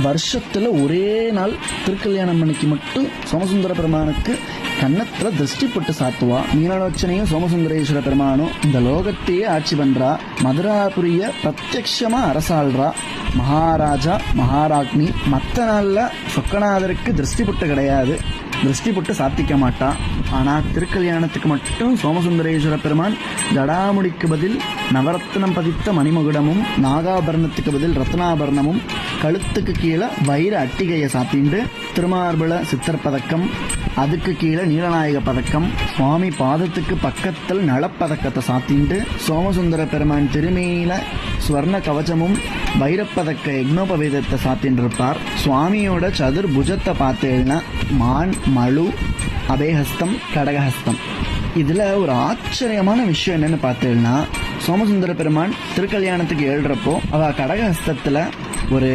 வருஷத்துல ஒரே நாள் திருக்கல்யாணம் அன்னைக்கு மட்டும் சோமசுந்தர பெருமானுக்கு கன்னத்துல திருஷ்டி போட்டு சாத்துவா. மீனாட்சனையும் சோமசுந்தரேஸ்வர பெருமானும் இந்த லோகத்தையே ஆட்சி பண்றா. மதுராபுரிய பிரத்யக்ஷமா அரசாள்றா. மகாராஜா மகாராக்னி. மற்ற நாள்ல சொக்கநாதருக்கு திருஷ்டி பொட்டு கிடையாது, திருஷ்டி பொட்டு சாத்திக்க மாட்டான். ஆனா திருக்கல்யாணத்துக்கு மட்டும் சோமசுந்தரேஸ்வர பெருமான் ஜடாமுடிக்கு பதில் நவரத்னம் பதித்த மணிமகுடமும், நாகாபரணத்துக்கு பதில் ரத்னாபரணமும், கழுத்துக்கு கீழே வைர அட்டிகையை சாத்திண்டு, திருமார்புல சித்தர் பதக்கம், அதுக்கு கீழே நீலநாயக பதக்கம், சுவாமி பாதத்துக்கு பக்கத்தில் நலப்பதக்கத்தை சாத்திண்டு, சோமசுந்தர பெருமான் திருமையில ஸ்வர்ண கவச்சமும் வைரப்பதக்க யக்னோபவேதத்தை சாத்தின்னு இருப்பார். சுவாமியோட சதுர் புஜத்தை பார்த்தேன்னா மான், மழு, அபேஹஸ்தம், கடகஹஸ்தம். இதுல ஒரு ஆச்சரியமான விஷயம் என்னன்னு பார்த்தேன்னா, சோமசுந்தர பெருமான் திருக்கல்யாணத்துக்கு எழுறப்போ அவ கடகஹஸ்தத்துல ஒரு